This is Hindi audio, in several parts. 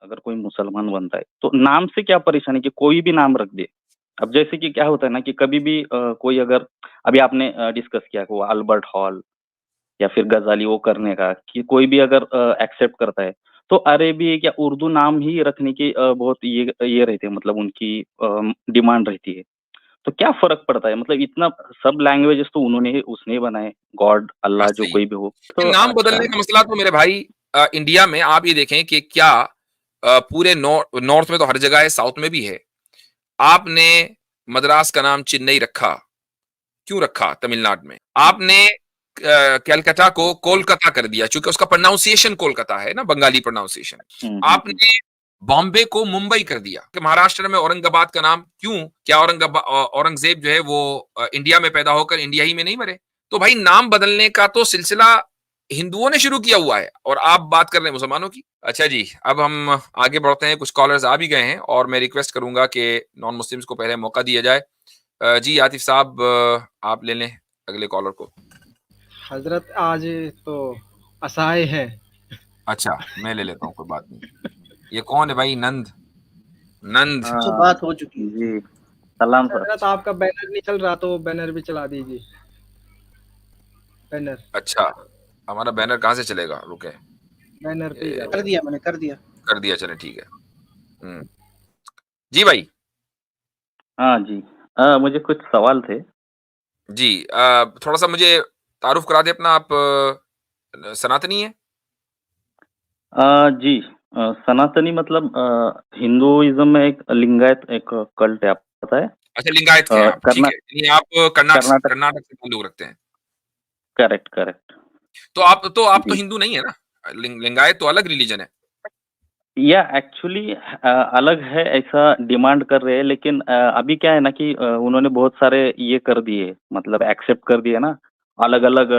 अगर कोई मुसलमान बनता है तो नाम से क्या परेशानी कि कोई भी नाम रख दे। अब जैसे कि क्या होता है ना कि कभी भी कोई अगर अभी आपने डिस्कस किया कि वो अल्बर्ट हॉल या फिर गजाली वो करने का कि कोई भी अगर एक्सेप्ट करता है तो अरेबिक या उर्दू नाम ही रखने की बहुत ये रहती है, मतलब उनकी डिमांड रहती है। तो क्या फर्क पड़ता है, मतलब इतना सब लैंग्वेजेस तो उन्होंने ही उसने ही बनाए, गॉड हाँ, अल्लाह जो सही है। कोई भी हो ये तो नाम अच्छा। बदलने का मसला तो मेरे भाई इंडिया में आप ये देखें कि क्या पूरे नॉर्थ में तो हर जगह है, साउथ में भी है। आपने मद्रास का नाम चेन्नई रखा, क्यों रखा तमिलनाडु में? आपने कैलकाटा को कोलकाता कर दिया, चूंकि उसका प्रोनाउंसिएशन कोलकाता है ना, बंगाली प्रोनाउंसिएशन। हम्म। आपने बॉम्बे को मुंबई कर दिया कि महाराष्ट्र में औरंगाबाद का नाम क्यों? क्या औरंगजेब जो है वो इंडिया में पैदा होकर इंडिया ही में नहीं मरे? तो भाई नाम बदलने का तो सिलसिला हिंदुओं ने शुरू किया हुआ है और आप बात कर रहे हैं मुसलमानों की। अच्छा जी, अब हम आगे बढ़ते हैं। कुछ कॉलर्स आ भी गए हैं और मैं रिक्वेस्ट करूंगा कि नॉन मुस्लिम्स को पहले मौका दिया जाए। जी आतिफ साहब, आप ले लें अगले कॉलर को। हजरत आज तो असहाय है। अच्छा, मैं ले लेता हूँ, कोई बात नहीं। ये कौन है भाई? नंद? नंद? तो हाँ बात हो चुकी है। जी, सलाम सर। हजरत आपका बैनर नहीं चल रहा तो बैनर भी चला दीजिए। बैनर अच्छा, हमारा बैनर कहाँ से चलेगा? रुके, बैनर पे ही ये कर जाओ। दिया मैंने, कर दिया। कर दिया, चले ठीक है। जी भाई। हाँ जी, मुझे कुछ सवाल थे। जी, थोड़ा सा मुझे तारुफ करा दे अपना। आप सनातनी है? जी, सनातनी मतलब हिंदुइज्म में एक लिंगायत एक कल्ट है, आपको पता है? अच्छा, लिंगायत के हैं आप, ठीक कर्ना है। यानी आप कर्नाटक कर्नाटक। कर्नाटक से ताल्लुक रखते हैं। Correct correct. तो आप तो जी, हिंदू नहीं है ना? लिंगायत तो अलग रिलीजन है। या एक्चुअली अलग है ऐसा डिमांड कर रहे हैं, लेकिन अभी क्या है ना कि उन्होंने बहुत सारे ये कर दिए, मतलब एक्सेप्ट कर दिए ना, अलग अलग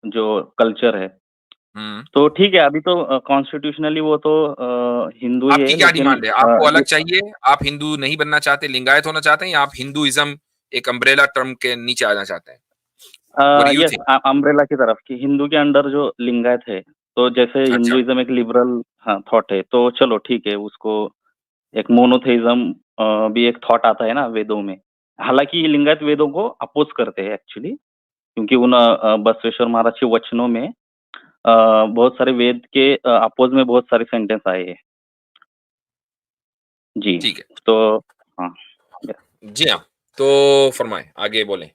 जो कल्चर है। हम्म। तो ठीक है, अभी तो कॉन्स्टिट्यूशनली वो तो हिंदू ही आपकी है, क्या लेकिन डिमांड है? आपको अलग ये चाहिए? आप हिंदू नहीं बनना चाहते, लिंगायत होना चाहते हैं, या आप हिंदुइज्म एक अम्ब्रेला टर्म के नीचे आना चाहते हैं? What do you yes, think? Umbrella की तरफ कि हिंदू के अंडर जो लिंगायत है, तो जैसे अच्छा। हिंदुइज्म एक लिबरल हाँ थॉट है, तो चलो ठीक है उसको एक मोनोथेइज्म भी एक थॉट आता है ना वेदों में। हालांकि ये लिंगायत वेदों को अपोज करते हैं एक्चुअली, क्योंकि उन बसवेश्वर महाराज के वचनों में बहुत सारे वेद के अपोज में बहुत सारे सेंटेंस आए हैं। जी, ठीक है। तो हाँ। जी हाँ, तो फरमाएं, आगे बोलें।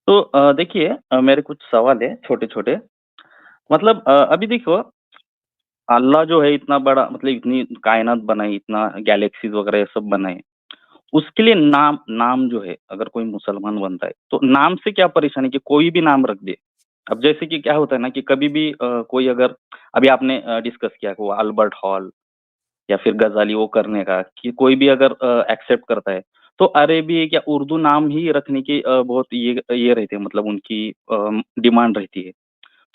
तो देखिए, मेरे कुछ सवाल है छोटे छोटे। मतलब अभी देखो, अल्लाह जो है इतना बड़ा, मतलब इतनी कायनात बनाई, इतना गैलेक्सीज वगैरह ये सब बनाए, उसके लिए नाम नाम जो है अगर कोई मुसलमान बनता है तो नाम से क्या परेशानी कि कोई भी नाम रख दे। अब जैसे कि क्या होता है ना कि कभी भी कोई अगर अभी आपने डिस्कस किया कि वो अल्बर्ट हॉल या फिर गजाली वो करने का कि कोई भी अगर एक्सेप्ट करता है तो अरेबिक या उर्दू नाम ही रखने की बहुत ये रहती है, मतलब उनकी डिमांड रहती है।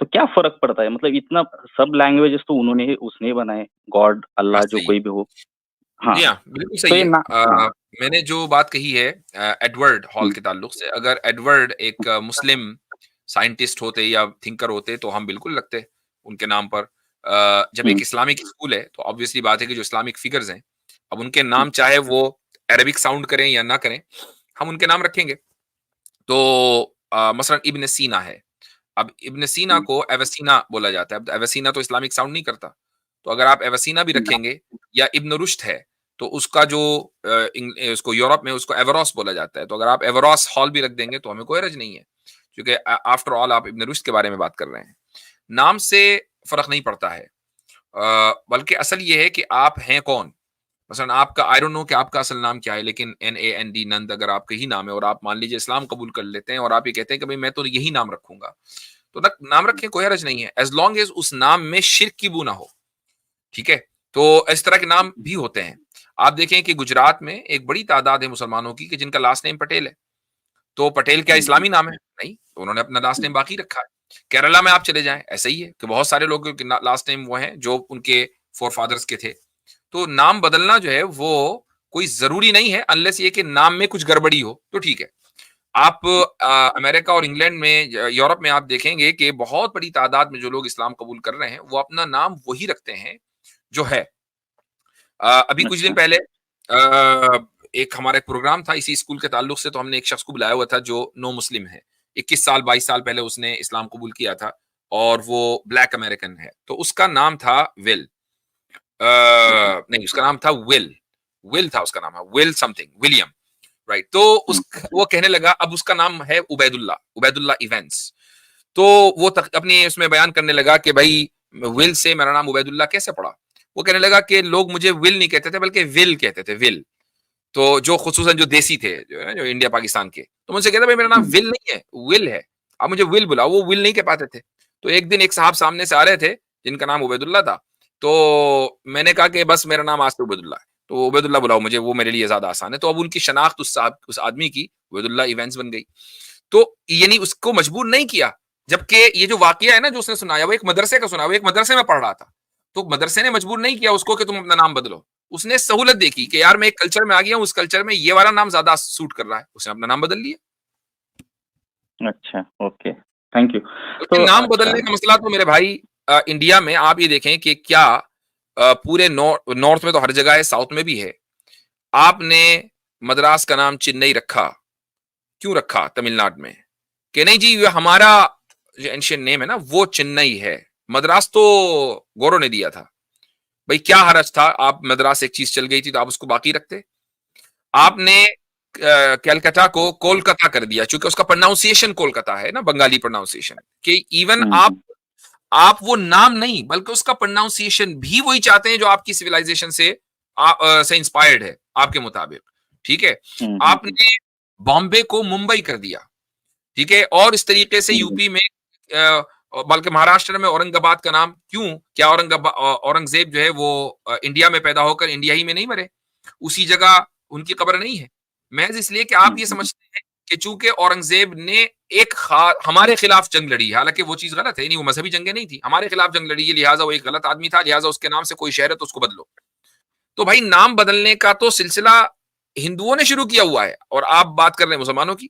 तो क्या फर्क पड़ता है, मतलब इतना सब लैंग्वेजेस तो उन्होंने ही उसने ही बनाए, गॉड हाँ, अल्लाह जो सही है। कोई भी हो। हाँ, जी हाँ, बिल्कुल तो सही ये है। ना हाँ। मैंने जो बात कही है एडवर्ड हॉल हुँ, के ताल्लुक से, अगर एडवर्ड एक मुस्लिम साइंटिस्ट होते या थिंकर होते तो हम बिल्कुल लगते उनके नाम पर। जब हुँ, एक इस्लामिक स्कूल है तो ऑब्वियसली बात है कि जो इस्लामिक फिगर्स हैं, अब उनके हुँ, नाम चाहे वो अरबिक साउंड करें या ना करें, हम उनके नाम रखेंगे। तो मसलन इब्न सीना है। अब इब्न सीना हुँ, को एवेसिना बोला जाता है। अब एवेसिना तो इस्लामिक साउंड नहीं करता। तो अगर आप एवेसिना भी हुँ, रखेंगे, या इब्न रुश्द है, तो उसका जो उसको यूरोप में उसको एवरोस बोला जाता है। तो अगर आप एवरोस हॉल भी रख देंगे तो हमें कोई हर्ज नहीं है, क्योंकि आफ्टर ऑल आप इब्न रुश्द के बारे में बात कर रहे हैं। नाम से फर्क नहीं पड़ता है, बल्कि असल ये है कि आप हैं कौन। मसलन आपका, आई डोंट नो कि आपका असल नाम क्या है, लेकिन NAND नंद अगर आपका ही नाम है और आप मान लीजिए इस्लाम कबूल कर लेते हैं और आप ये कहते हैं कि भाई मैं तो यही नाम रखूंगा, तो नाम रखें, कोई हर्ज नहीं है, एज लॉन्ग एज उस नाम में शिर्क की बू ना हो। ठीक है? तो इस तरह के नाम भी होते हैं। आप देखें कि गुजरात में एक बड़ी तादाद है मुसलमानों की कि जिनका लास्ट नेम पटेल है। तो पटेल क्या हुँ, हुँ, इस्लामी नाम है? नहीं, तो उन्होंने अपना लास्ट नेम बाकी रखा है। केरला में आप चले जाएं, ऐसा ही है कि बहुत सारे लोगों के लास्ट नेम वो हैं जो उनके फोर फादर्स के थे। तो नाम बदलना जो है वो कोई जरूरी नहीं है, अनलेस ये कि नाम में कुछ गड़बड़ी हो तो ठीक है। आप अमेरिका और इंग्लैंड में, यूरोप में आप देखेंगे कि बहुत बड़ी तादाद में जो लोग इस्लाम कबूल कर रहे हैं वो अपना नाम वही रखते हैं जो है। अभी कुछ दिन अच्छा। पहले एक हमारा एक प्रोग्राम था इसी स्कूल के ताल्लुक से, तो हमने एक शख्स को बुलाया हुआ था जो नो मुस्लिम है। 21 साल 22 साल पहले उसने इस्लाम कबूल किया था और वो ब्लैक अमेरिकन है। तो उसका नाम था विल। ओके। नहीं, उसका नाम था विल। विल था उसका नाम, विल समथिंग, विलियम, राइट। तो उस वो कहने लगा, अब उसका नाम है उबैदुल्लाह, उबैदुल्लाह इवेंट्स। तो वो अपनी उसमें बयान करने लगा कि भाई विल से मेरा नाम उबैदुल्लाह कैसे पड़ा। वो कहने लगा कि लोग मुझे विल नहीं कहते थे बल्कि विल कहते थे, विल। तो जो खुसूसन जो देसी थे, जो है ना, जो इंडिया पाकिस्तान के, तो मुझसे कहता भाई मेरा नाम विल नहीं है, विल है, आप मुझे विल बुलाओ। वो विल नहीं कह पाते थे। तो एक दिन एक साहब सामने से आ रहे थे जिनका नाम उबैदुल्लाह था। तो मैंने कहा कि बस मेरा नाम आज से उबैदुल्लाह है, तो उबैदुल्लाह बुलाओ मुझे, वो मेरे लिए ज्यादा आसान है। तो अब उनकी शनाख्त उस आदमी की उबैदुल्लाह इवेंट्स बन गई। तो यानी उसको मजबूर नहीं किया, जबकि ये जो वाकया है ना जो उसने सुनाया, वो एक मदरसे का सुना, वो एक मदरसे में पढ़ रहा था। तो मदरसे ने मजबूर नहीं किया उसको कि तुम अपना नाम बदलो। उसने सहूलत देखी कि यार मैं एक कल्चर में आ गया हूं, उस कल्चर में ये वाला नाम ज्यादा सूट कर रहा है, उसने अपना नाम बदल लिया। अच्छा, ओके, थैंक यू। बल्कि तो नाम अच्छा। बदलने का मसला तो मेरे भाई इंडिया में आप ये देखें कि क्या पूरे नॉर्थ में तो हर जगह है, साउथ में भी है। आपने मद्रास का नाम चेन्नई रखा, क्यों रखा तमिलनाडु में? कि नहीं जी ये हमारा जो एंशियंट नेम है ना वो चेन्नई है, मद्रास तो गौरव ने दिया था। भाई क्या हरज था, आप मद्रास एक चीज चल गई थी तो आप उसको बाकी रखते। आपने कैलकाटा को कोलकाता कर दिया, चूंकि उसका प्रोनाउंसिएशन कोलकाता है ना, बंगाली प्रोनाउंसिएशन, कि इवन हम्म। आप वो नाम नहीं बल्कि उसका प्रोनाउंसिएशन भी वही चाहते हैं जो आपकी सिविलाइजेशन से इंस्पायर्ड है आपके मुताबिक। ठीक है, हम्म। आपने बॉम्बे को मुंबई कर दिया। ठीक है, और इस तरीके से हम्म। यूपी में बल्कि महाराष्ट्र में औरंगाबाद का नाम क्यों? क्या औरंगजेब जो है वो इंडिया में पैदा होकर इंडिया ही में नहीं मरे? उसी जगह उनकी कब्र नहीं है? महज इसलिए कि आप ये हम्म। समझते हैं कि चूंकि औरंगजेब ने हमारे खिलाफ जंग लड़ी, हालांकि वो चीज गलत है, नहीं वो मजहबी जंगें नहीं थी, हमारे खिलाफ जंग लड़ी है, लिहाजा वो एक गलत आदमी था, लिहाजा उसके नाम से कोई शहर है तो उसको बदलो। तो भाई नाम बदलने का तो सिलसिला हिंदुओं ने शुरू किया हुआ है और आप बात कर रहे हैं मुसलमानों की।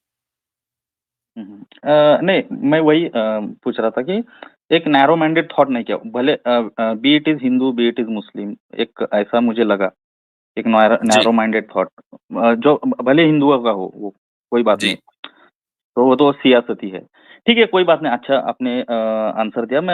नहीं, मैं वही पूछ रहा था कि एक नैरो माइंडेड थॉट नहीं किया, भले be it is Hindu be it is Muslim, एक ऐसा मुझे लगा, एक जी, नैरो माइंडेड थॉट, जो भले हिंदुओं का हो वो कोई बात नहीं, जी। तो वो तो सियासत ही है। ठीक है, कोई बात नहीं। अच्छा, आपने आंसर दिया। मैं